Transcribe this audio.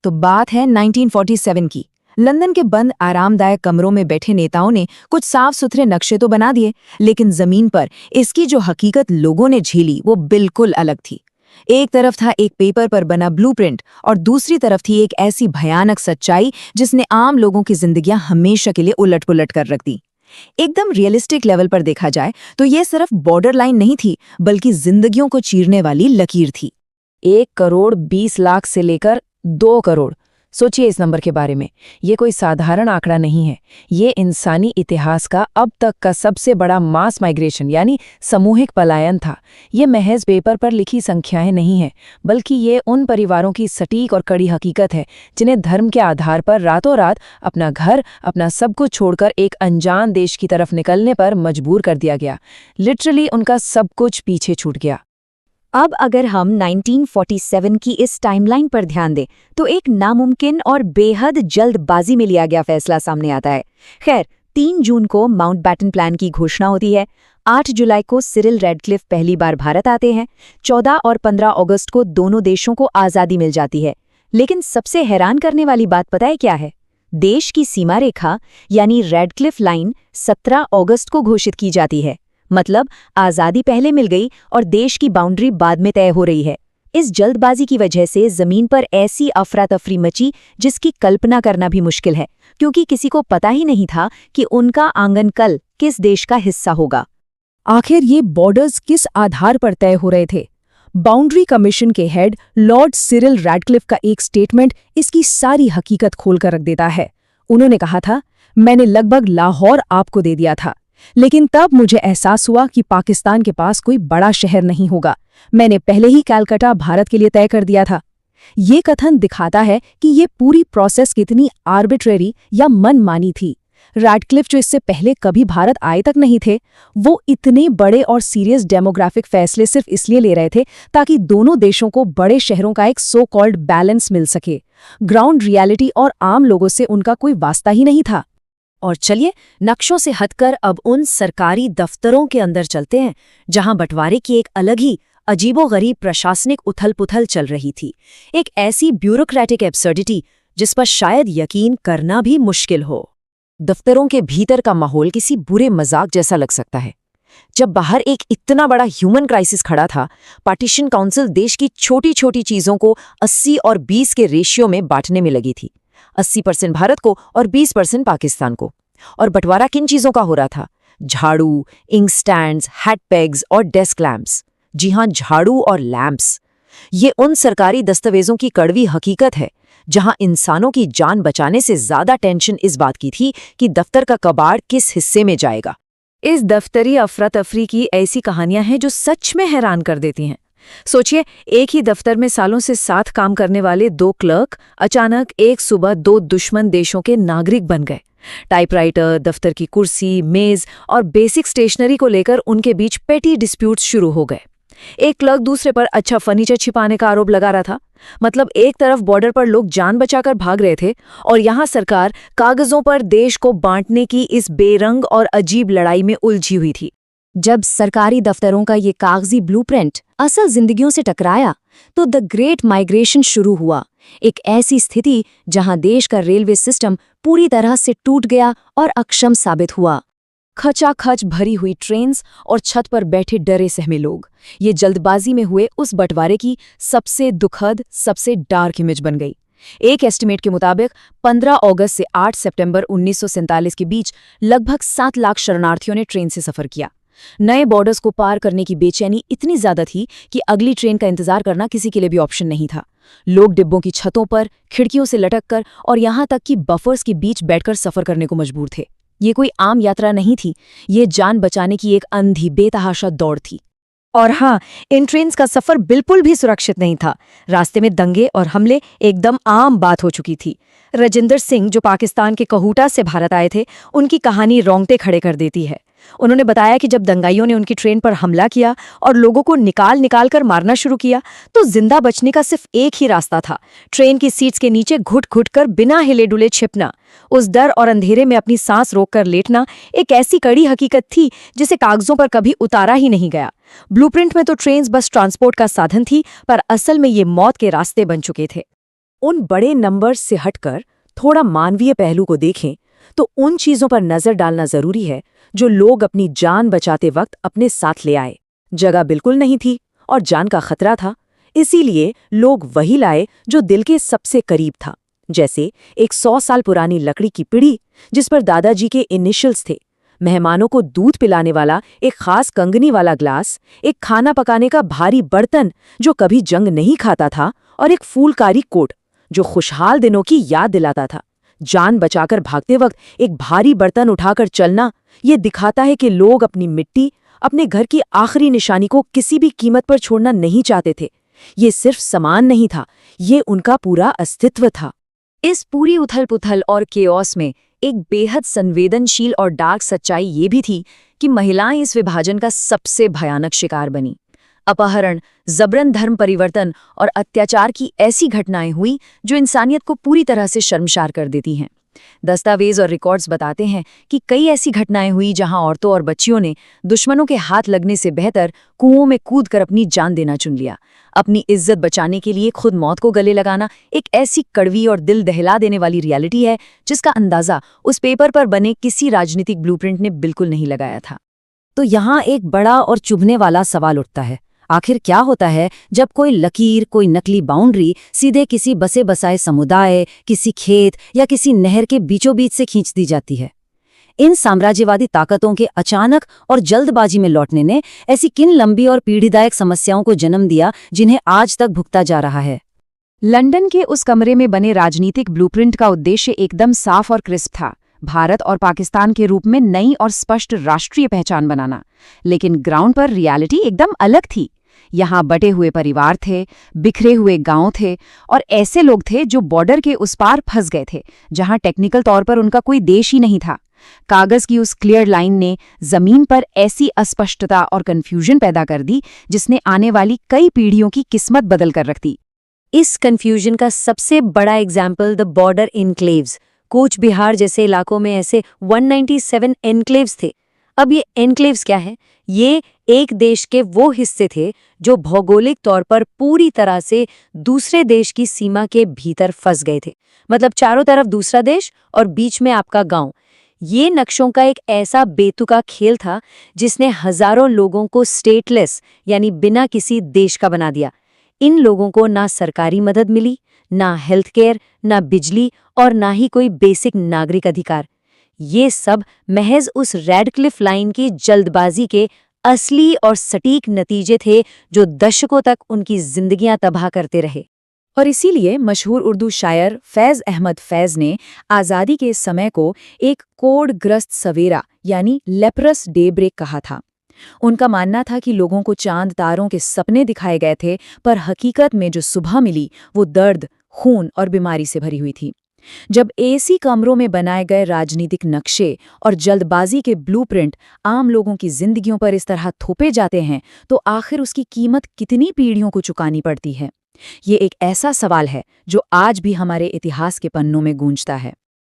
तो बात है 1947 की। लंदन के बंद आरामदायक कमरों में बैठे नेताओं ने कुछ साफ सुथरे नक्शे तो बना दिए, लेकिन जमीन पर इसकी जो हकीकत लोगों ने झेली वो बिल्कुल अलग थी। एक तरफ था एक पेपर पर बना ब्लूप्रिंट और दूसरी तरफ थी एक ऐसी भयानक सच्चाई जिसने आम लोगों की जिंदगियां हमेशा के लिए उलट-पुलट कर रख दी। एकदम रियलिस्टिक लेवल पर देखा जाए तो ये सिर्फ बॉर्डर लाइन नहीं थी, बल्कि जिंदगियों को चीरने वाली लकीर थी। 1 करोड़ 20 लाख से लेकर 2 करोड़। सोचिए इस नंबर के बारे में। ये कोई साधारण आंकड़ा नहीं है। ये इंसानी इतिहास का अब तक का सबसे बड़ा मास माइग्रेशन यानी सामूहिक पलायन था। ये महज पेपर पर लिखी संख्याएं नहीं हैं, बल्कि ये उन परिवारों की सटीक और कड़ी हकीकत है जिन्हें धर्म के आधार पर रातों रात अपना घर, अपना सब कुछ छोड़कर एक अनजान देश की तरफ निकलने पर मजबूर कर दिया गया। लिटरली उनका सब कुछ पीछे छूट गया। अब अगर हम 1947 की इस टाइमलाइन पर ध्यान दें तो एक नामुमकिन और बेहद जल्दबाजी में लिया गया फैसला सामने आता है। खैर, 3 जून को माउंटबैटन प्लान की घोषणा होती है। 8 जुलाई को सिरिल रैडक्लिफ पहली बार भारत आते हैं। 14 और 15 अगस्त को दोनों देशों को आज़ादी मिल जाती है। लेकिन सबसे हैरान करने वाली बात पता है क्या है? देश की सीमा रेखा यानी रैडक्लिफ लाइन 17 अगस्त को घोषित की जाती है। मतलब आज़ादी पहले मिल गई और देश की बाउंड्री बाद में तय हो रही है। इस जल्दबाजी की वजह से जमीन पर ऐसी अफरा तफरी मची जिसकी कल्पना करना भी मुश्किल है, क्योंकि किसी को पता ही नहीं था कि उनका आंगन कल किस देश का हिस्सा होगा। आखिर ये बॉर्डर्स किस आधार पर तय हो रहे थे? बाउंड्री कमीशन के हेड लॉर्ड सिरिल रैडक्लिफ का एक स्टेटमेंट इसकी सारी हकीकत खोलकर रख देता है। उन्होंने कहा था, मैंने लगभग लाहौर आपको दे दिया था, लेकिन तब मुझे एहसास हुआ कि पाकिस्तान के पास कोई बड़ा शहर नहीं होगा। मैंने पहले ही कलकत्ता भारत के लिए तय कर दिया था। ये कथन दिखाता है कि ये पूरी प्रोसेस कितनी आर्बिट्रेरी या मनमानी थी। रैडक्लिफ जो इससे पहले कभी भारत आए तक नहीं थे, वो इतने बड़े और सीरियस डेमोग्राफिक फैसले सिर्फ इसलिए ले रहे थे ताकि दोनों देशों को बड़े शहरों का एक सो कॉल्ड बैलेंस मिल सके। ग्राउंड रियलिटी और आम लोगों से उनका कोई वास्ता ही नहीं था। और चलिए नक्शों से हटकर अब उन सरकारी दफ्तरों के अंदर चलते हैं जहां बंटवारे की एक अलग ही अजीबोगरीब प्रशासनिक उथल-पुथल चल रही थी। एक ऐसी ब्यूरोक्रेटिक एब्सर्डिटी जिस पर शायद यकीन करना भी मुश्किल हो। दफ्तरों के भीतर का माहौल किसी बुरे मजाक जैसा लग सकता है। जब बाहर एक इतना बड़ा ह्यूमन क्राइसिस खड़ा था, पार्टीशन काउंसिल देश की छोटी छोटी चीजों को 80 और 20 के रेशियो में बांटने में लगी थी। 80% भारत को और 20% पाकिस्तान को। और बंटवारा किन चीजों का हो रहा था? झाड़ू, इंक स्टैंड्स, हैट पेग्स और डेस्क लैंप्स। जी हां, झाड़ू और लैंप्स। ये उन सरकारी दस्तावेजों की कड़वी हकीकत है जहां इंसानों की जान बचाने से ज्यादा टेंशन इस बात की थी कि दफ्तर का कबाड़ किस हिस्से में जाएगा। इस दफ्तरी अफरा तफरी की ऐसी कहानियां हैं जो सच में हैरान कर देती हैं। सोचिए, एक ही दफ्तर में सालों से साथ काम करने वाले 2 क्लर्क अचानक एक सुबह 2 दुश्मन देशों के नागरिक बन गए। टाइपराइटर, दफ्तर की कुर्सी, मेज और बेसिक स्टेशनरी को लेकर उनके बीच पेटी डिस्प्यूट्स शुरू हो गए। एक क्लर्क दूसरे पर अच्छा फर्नीचर छिपाने का आरोप लगा रहा था। मतलब एक तरफ बॉर्डर पर लोग जान बचाकर भाग रहे थे और यहाँ सरकार कागजों पर देश को बांटने की इस बेरंग और अजीब लड़ाई में उलझी हुई थी। जब सरकारी दफ्तरों का ये कागजी ब्लूप्रिंट असल जिंदगियों से टकराया तो द ग्रेट माइग्रेशन शुरू हुआ। एक ऐसी स्थिति जहां देश का रेलवे सिस्टम पूरी तरह से टूट गया और अक्षम साबित हुआ। खचाखच भरी हुई ट्रेन्स और छत पर बैठे डरे सहमे लोग, ये जल्दबाजी में हुए उस बंटवारे की सबसे दुखद, सबसे डार्क इमेज बन गई। एक एस्टिमेट के मुताबिक 15 अगस्त से 8 सितंबर 1947 के बीच लगभग 7 लाख शरणार्थियों ने ट्रेन से सफर किया। नए बॉर्डर्स को पार करने की बेचैनी इतनी ज्यादा थी कि अगली ट्रेन का इंतजार करना किसी के लिए भी ऑप्शन नहीं था। लोग डिब्बों की छतों पर, खिड़कियों से लटककर और यहां तक कि बफर्स के बीच बैठकर सफर करने को मजबूर थे। ये कोई आम यात्रा नहीं थी, ये जान बचाने की एक अंधी बेतहाशा दौड़ थी। और हाँ, इन ट्रेन्स का सफर बिल्कुल भी सुरक्षित नहीं था। रास्ते में दंगे और हमले एकदम आम बात हो चुकी थी। राजिंदर सिंह, जो पाकिस्तान के कहूटा से भारत आए थे, उनकी कहानी रोंगटे खड़े कर देती है। उन्होंने बताया कि जब दंगाइयों ने उनकी ट्रेन पर हमला किया और लोगों को निकाल निकाल कर मारना शुरू किया तो जिंदा बचने का सिर्फ एक ही रास्ता था, ट्रेन की सीट्स के नीचे घुट घुट कर बिना हिले डुले छिपना। उस डर और अंधेरे में अपनी सांस रोककर लेटना एक ऐसी कड़ी हकीकत थी जिसे कागजों पर कभी उतारा ही नहीं गया। ब्लूप्रिंट में तो ट्रेन बस ट्रांसपोर्ट का साधन थी, पर असल में ये मौत के रास्ते बन चुके थे। उन बड़े नंबर्स से हटकर थोड़ा मानवीय पहलू को देखें तो उन चीजों पर नजर डालना जरूरी है जो लोग अपनी जान बचाते वक्त अपने साथ ले आए। जगह बिल्कुल नहीं थी और जान का खतरा था, इसीलिए लोग वही लाए जो दिल के सबसे करीब था। जैसे एक 100 साल पुरानी लकड़ी की पीढ़ी जिस पर दादाजी के इनिशियल्स थे, मेहमानों को दूध पिलाने वाला एक खास कंगनी वाला ग्लास, एक खाना पकाने का भारी बर्तन जो कभी जंग नहीं खाता था, और एक फूलकारी कोट जो खुशहाल दिनों की याद दिलाता था। जान बचाकर भागते वक्त एक भारी बर्तन उठाकर चलना, ये दिखाता है कि लोग अपनी मिट्टी, अपने घर की आखिरी निशानी को किसी भी कीमत पर छोड़ना नहीं चाहते थे। ये सिर्फ सामान नहीं था, ये उनका पूरा अस्तित्व था। इस पूरी उथल-पुथल और केओस में एक बेहद संवेदनशील और डार्क सच्चाई ये भी थी कि महिलाएं इस विभाजन का सबसे भयानक शिकार बनी। अपहरण, जबरन धर्म परिवर्तन और अत्याचार की ऐसी घटनाएं हुई जो इंसानियत को पूरी तरह से शर्मसार कर देती हैं। दस्तावेज और रिकॉर्ड्स बताते हैं कि कई ऐसी घटनाएं हुई जहां औरतों और बच्चियों ने दुश्मनों के हाथ लगने से बेहतर कुओं में कूदकर अपनी जान देना चुन लिया। अपनी इज्जत बचाने के लिए खुद मौत को गले लगाना एक ऐसी कड़वी और दिल दहला देने वाली रियलिटी है जिसका अंदाजा उस पेपर पर बने किसी राजनीतिक ब्लूप्रिंट ने बिल्कुल नहीं लगाया था। तो यहाँ एक बड़ा और चुभने वाला सवाल उठता है, आखिर क्या होता है जब कोई लकीर, कोई नकली बाउंड्री सीधे किसी बसे बसाए समुदाय, किसी खेत या किसी नहर के बीचों बीच से खींच दी जाती है? इन साम्राज्यवादी ताकतों के अचानक और जल्दबाजी में लौटने ने ऐसी किन लंबी और पीढ़ीदायक समस्याओं को जन्म दिया जिन्हें आज तक भुगता जा रहा है? लंदन के उस कमरे में बने राजनीतिक ब्लूप्रिंट का उद्देश्य एकदम साफ और क्रिस्प था, भारत और पाकिस्तान के रूप में नई और स्पष्ट राष्ट्रीय पहचान बनाना। लेकिन ग्राउंड पर रियलिटी एकदम अलग थी। यहाँ बटे हुए परिवार थे, बिखरे हुए गांव थे और ऐसे लोग थे जो बॉर्डर के उस पार फंस गए थे, जहाँ टेक्निकल तौर पर उनका कोई देश ही नहीं था। कागज की उस क्लियर लाइन ने जमीन पर ऐसी अस्पष्टता और कंफ्यूजन पैदा कर दी जिसने आने वाली कई पीढ़ियों की किस्मत बदल कर रख दी। इस कंफ्यूजन का सबसे बड़ा example the border enclaves, Cooch Behar जैसे इलाकों में ऐसे 197 एनक्लेव्स थे। अब ये एनक्लेव्स क्या है? ये एक देश के वो हिस्से थे जो भौगोलिक तौर पर पूरी तरह से दूसरे देश की सीमा के भीतर फंस गए थे। मतलब चारों तरफ दूसरा देश और बीच में आपका गांव। ये नक्शों का एक ऐसा बेतुका खेल था जिसने हजारों लोगों को स्टेटलेस यानी बिना किसी देश का बना दिया। इन लोगों को ना सरकारी मदद मिली, ना हेल्थ केयर, ना बिजली और ना ही कोई बेसिक नागरिक अधिकार। ये सब महज उस रेडक्लिफ लाइन की जल्दबाजी के असली और सटीक नतीजे थे जो दशकों तक उनकी जिंदगियां तबाह करते रहे। और इसीलिए मशहूर उर्दू शायर फैज़ अहमद फैज़ ने आज़ादी के समय को एक कोडग्रस्त सवेरा यानी लेप्रस डे ब्रेक कहा था। उनका मानना था कि लोगों को चांद तारों के सपने दिखाए गए थे, पर हकीकत में जो सुबह मिली वो दर्द, खून और बीमारी से भरी हुई थी। जब एसी कमरों में बनाए गए राजनीतिक नक्शे और जल्दबाजी के ब्लूप्रिंट आम लोगों की जिंदगियों पर इस तरह थोपे जाते हैं, तो आखिर उसकी कीमत कितनी पीढ़ियों को चुकानी पड़ती है? ये एक ऐसा सवाल है जो आज भी हमारे इतिहास के पन्नों में गूंजता है।